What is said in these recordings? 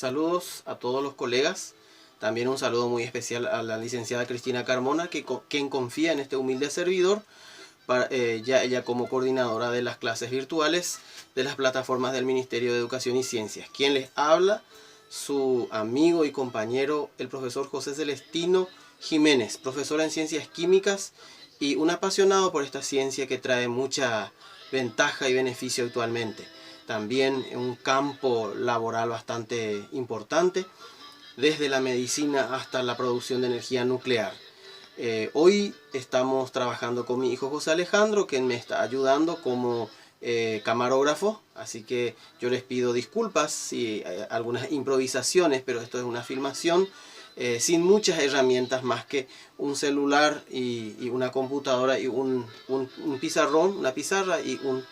Saludos a todos los colegas. También un saludo muy especial a la licenciada Cristina Carmona, quien confía en este humilde servidor, ya ella como coordinadora de las clases virtuales de las plataformas del Ministerio de Educación y Ciencias. Quien les habla, su amigo y compañero, el profesor José Celestino Jiménez, profesor en Ciencias Químicas y un apasionado por esta ciencia que trae mucha ventaja y beneficio actualmente. También un campo laboral bastante importante, desde la medicina hasta la producción de energía nuclear. Hoy estamos trabajando con mi hijo José Alejandro, quien me está ayudando como camarógrafo, así que yo les pido disculpas si hay algunas improvisaciones, pero esto es una filmación sin muchas herramientas más que un celular y una computadora y un pizarrón, una pizarra y un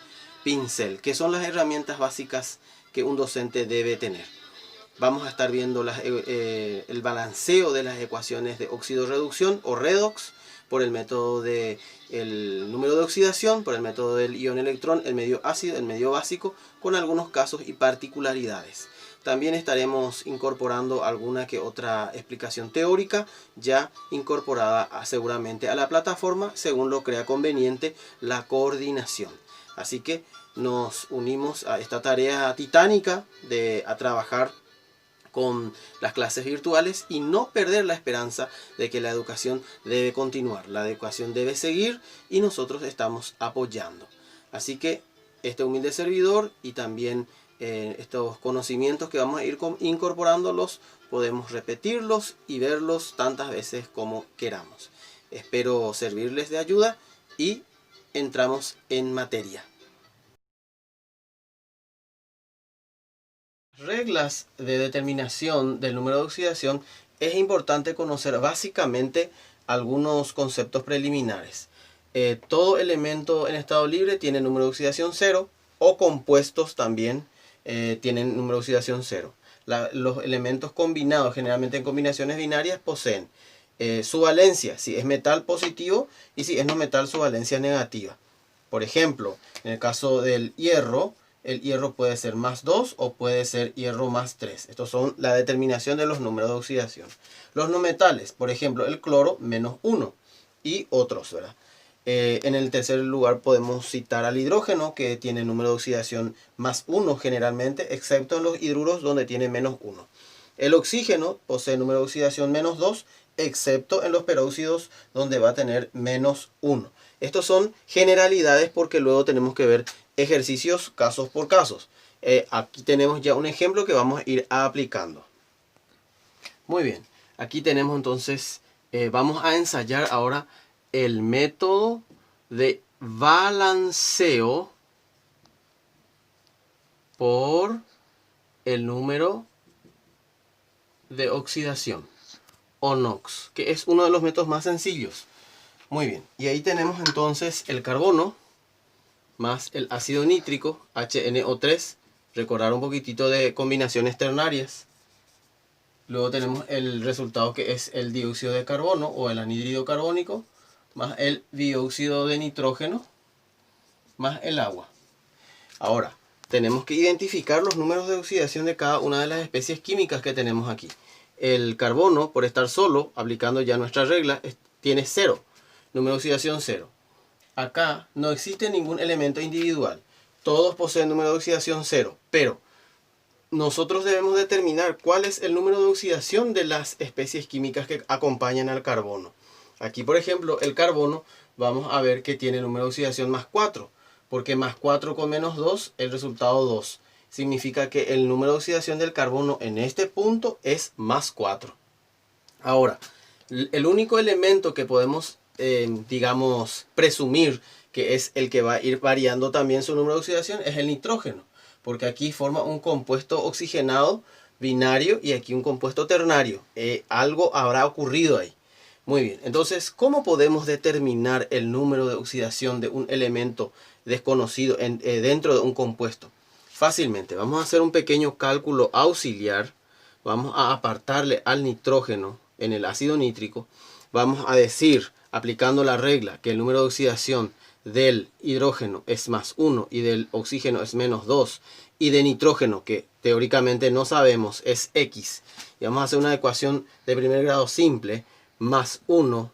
pincel, que son las herramientas básicas que un docente debe tener. Vamos a estar viendo el balanceo de las ecuaciones de oxidorreducción o redox por el método del número de oxidación, por el método del ion electrón, el medio ácido, el medio básico, con algunos casos y particularidades. También estaremos incorporando alguna que otra explicación teórica ya incorporada seguramente a la plataforma según lo crea conveniente la coordinación. Así que nos unimos a esta tarea titánica de trabajar con las clases virtuales y no perder la esperanza de que la educación debe continuar, la educación debe seguir y nosotros estamos apoyando. Así que este humilde servidor y también estos conocimientos que vamos a ir incorporándolos, podemos repetirlos y verlos tantas veces como queramos. Espero servirles de ayuda y entramos en materia. Reglas de determinación del número de oxidación. Es importante conocer básicamente algunos conceptos preliminares. Todo elemento en estado libre tiene número de oxidación 0 o compuestos también tienen número de oxidación 0. Los elementos combinados, generalmente en combinaciones binarias, poseen su valencia, si es metal positivo, y si es no metal, su valencia negativa. Por ejemplo, en el caso del hierro, el hierro puede ser más 2 o puede ser hierro más 3. Estos son la determinación de los números de oxidación. Los no metales, por ejemplo, el cloro menos 1 y otros, ¿verdad? En el tercer lugar podemos citar al hidrógeno, que tiene número de oxidación más 1 generalmente, excepto en los hidruros donde tiene menos 1. El oxígeno posee número de oxidación menos 2, excepto en los peróxidos donde va a tener menos 1. Estos son generalidades porque luego tenemos que ver ejercicios casos por casos. Aquí tenemos ya un ejemplo que vamos a ir aplicando. Muy bien, aquí tenemos entonces, vamos a ensayar ahora el método de balanceo por el número de oxidación o NOx, que es uno de los métodos más sencillos. Muy bien, y ahí tenemos entonces el carbono más el ácido nítrico, HNO3. Recordar un poquitito de combinaciones ternarias. Luego tenemos el resultado que es el dióxido de carbono o el anhídrido carbónico más el dióxido de nitrógeno más el agua. Ahora, tenemos que identificar los números de oxidación de cada una de las especies químicas que tenemos aquí. El carbono, por estar solo, aplicando ya nuestra regla, tiene 0. Número de oxidación 0. Acá no existe ningún elemento individual. Todos poseen número de oxidación 0. Pero nosotros debemos determinar cuál es el número de oxidación de las especies químicas que acompañan al carbono. Aquí, por ejemplo, el carbono, vamos a ver que tiene número de oxidación más 4. Porque más 4 con menos 2, el resultado 2. Significa que el número de oxidación del carbono en este punto es más 4. Ahora, el único elemento que podemos, digamos, presumir que es el que va a ir variando también su número de oxidación es el nitrógeno. Porque aquí forma un compuesto oxigenado binario y aquí un compuesto ternario. Algo habrá ocurrido ahí. Muy bien, entonces, ¿cómo podemos determinar el número de oxidación de un elemento desconocido dentro de un compuesto? Fácilmente, vamos a hacer un pequeño cálculo auxiliar. Vamos a apartarle al nitrógeno en el ácido nítrico. Vamos a decir, aplicando la regla, que el número de oxidación del hidrógeno es más 1 y del oxígeno es menos 2 y de nitrógeno, que teóricamente no sabemos, es X, y vamos a hacer una ecuación de primer grado simple, más 1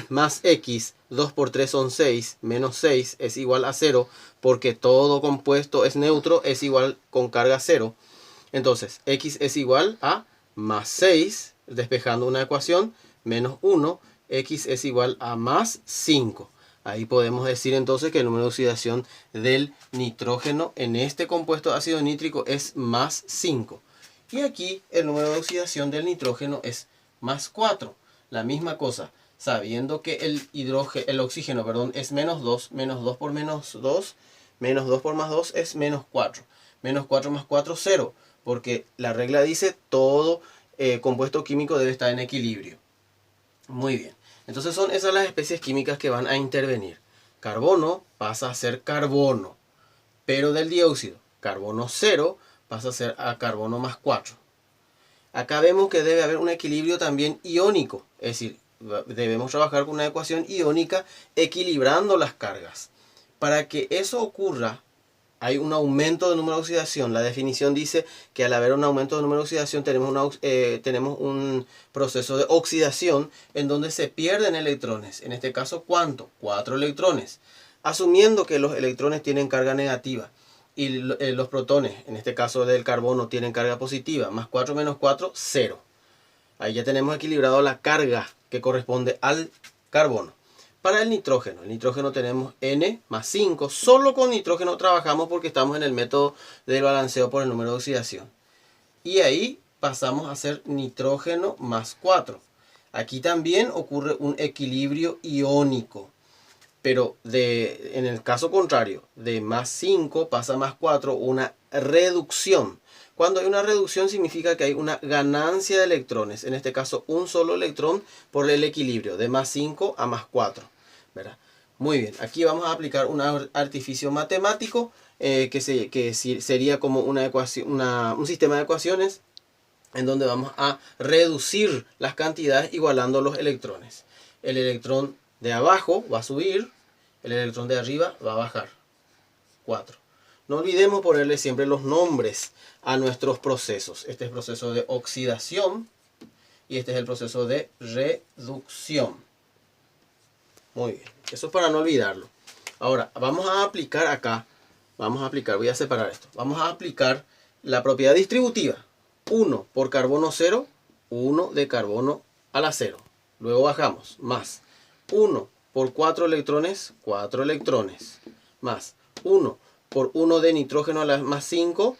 más X, 2 por 3 son 6, menos 6 es igual a 0, porque todo compuesto es neutro, es igual con carga 0. Entonces, X es igual a más 6, despejando una ecuación, menos 1, X es igual a más 5. Ahí podemos decir entonces que el número de oxidación del nitrógeno en este compuesto ácido nítrico es más 5. Y aquí el número de oxidación del nitrógeno es más 4. La misma cosa, sabiendo que el oxígeno es menos 2 por menos 2, menos 2 por más 2 es menos 4. Menos 4 más 4, 0. Porque la regla dice todo compuesto químico debe estar en equilibrio. Muy bien. Entonces son esas las especies químicas que van a intervenir. Carbono pasa a ser carbono, pero del dióxido. Carbono 0 pasa a ser a carbono más 4. Acá vemos que debe haber un equilibrio también iónico. Es decir, debemos trabajar con una ecuación iónica equilibrando las cargas. Para que eso ocurra, hay un aumento de número de oxidación. La definición dice que al haber un aumento de número de oxidación tenemos un proceso de oxidación en donde se pierden electrones. En este caso, ¿cuánto? 4 electrones. Asumiendo que los electrones tienen carga negativa y los protones, en este caso del carbono, tienen carga positiva. Más 4 menos 4, 0. Ahí ya tenemos equilibrado la carga que corresponde al carbono. Para el nitrógeno tenemos N más 5. Solo con nitrógeno trabajamos porque estamos en el método del balanceo por el número de oxidación. Y ahí pasamos a hacer nitrógeno más 4. Aquí también ocurre un equilibrio iónico. Pero en el caso contrario, de más 5 pasa a más 4, una reducción. Cuando hay una reducción significa que hay una ganancia de electrones. En este caso, un solo electrón por el equilibrio, de más 5 a más 4. ¿Verdad? Muy bien, aquí vamos a aplicar un artificio matemático que sería como una ecuación, un sistema de ecuaciones en donde vamos a reducir las cantidades igualando los electrones. El electrón de abajo va a subir, el electrón de arriba va a bajar. 4. No olvidemos ponerle siempre los nombres a nuestros procesos. Este es el proceso de oxidación y este es el proceso de reducción. Muy bien, eso es para no olvidarlo. Ahora, vamos a aplicar acá, voy a separar esto. Vamos a aplicar la propiedad distributiva. 1 por carbono 0, 1 de carbono a la 0. Luego bajamos, más 1 por 4 electrones, 4 electrones. Más 1 por 1 de nitrógeno a la más 5,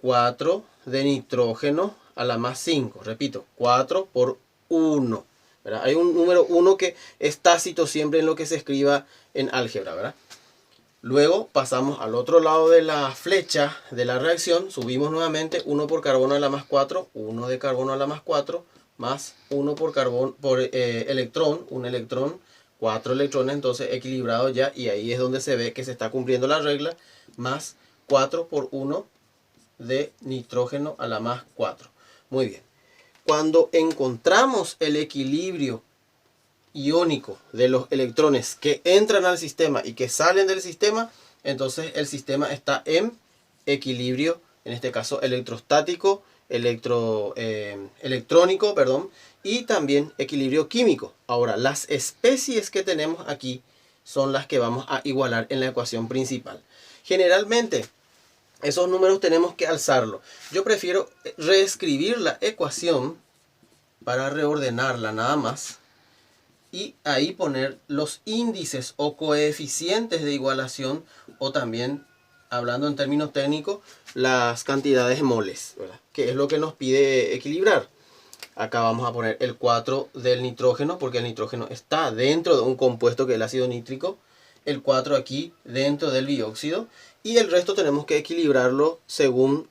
4 de nitrógeno a la más 5. Repito, 4 por 1. ¿Verdad? Hay un número 1 que es tácito siempre en lo que se escriba en álgebra, ¿verdad? Luego pasamos al otro lado de la flecha de la reacción, subimos nuevamente 1 por carbono a la más 4, 1 de carbono a la más 4, más 1 por electrón, un electrón, 4 electrones, entonces equilibrado ya, y ahí es donde se ve que se está cumpliendo la regla, más 4 por 1 de nitrógeno a la más 4. Muy bien. Cuando encontramos el equilibrio iónico de los electrones que entran al sistema y que salen del sistema, entonces el sistema está en equilibrio, en este caso electrostático, electrónico, y también equilibrio químico. Ahora, las especies que tenemos aquí son las que vamos a igualar en la ecuación principal. Generalmente, esos números tenemos que alzarlo. Yo prefiero reescribir la ecuación para reordenarla nada más. Y ahí poner los índices o coeficientes de igualación, o también, hablando en términos técnicos, las cantidades moles, ¿verdad? Que es lo que nos pide equilibrar. Acá vamos a poner el 4 del nitrógeno, porque el nitrógeno está dentro de un compuesto que es el ácido nítrico. El 4 aquí dentro del bióxido. Y el resto tenemos que equilibrarlo según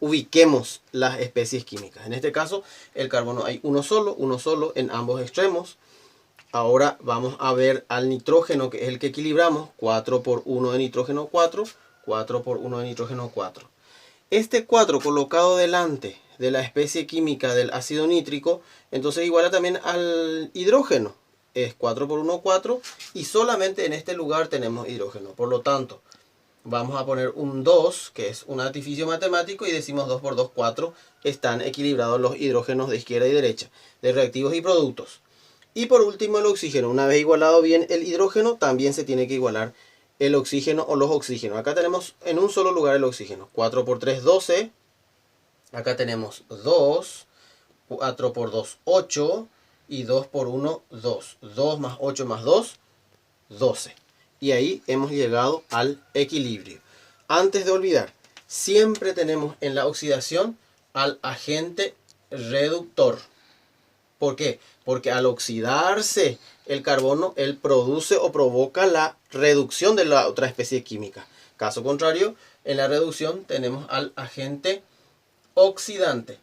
ubiquemos las especies químicas. En este caso, el carbono hay uno solo en ambos extremos. Ahora vamos a ver al nitrógeno, que es el que equilibramos. 4 por 1 de nitrógeno 4, 4 por 1 de nitrógeno 4. Este 4 colocado delante de la especie química del ácido nítrico, entonces iguala también al hidrógeno. es 4 por 1, 4. Y solamente en este lugar tenemos hidrógeno. Por lo tanto, vamos a poner un 2, que es un artificio matemático, y decimos 2 por 2, 4. Están equilibrados los hidrógenos de izquierda y derecha, de reactivos y productos. Y por último el oxígeno. Una vez igualado bien el hidrógeno, también se tiene que igualar el oxígeno o los oxígenos. Acá tenemos en un solo lugar el oxígeno. 4 por 3, 12. Acá tenemos 2. 4 por 2, 8. Y 2 por 1, 2. 2 más 8 más 2, 12. Y ahí hemos llegado al equilibrio. Antes de olvidar, siempre tenemos en la oxidación al agente reductor. ¿Por qué? Porque al oxidarse el carbono, él produce o provoca la reducción de la otra especie química. Caso contrario, en la reducción tenemos al agente oxidante.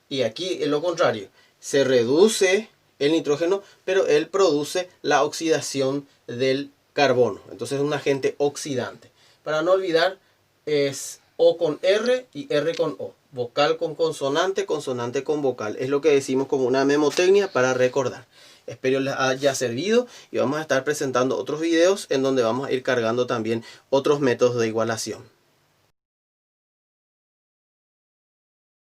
Y aquí es lo contrario. Se reduce el nitrógeno, pero él produce la oxidación del carbono. Entonces es un agente oxidante. Para no olvidar, es O con R y R con O. Vocal con consonante, consonante con vocal. Es lo que decimos como una memotecnia para recordar. Espero les haya servido y vamos a estar presentando otros videos en donde vamos a ir cargando también otros métodos de igualación.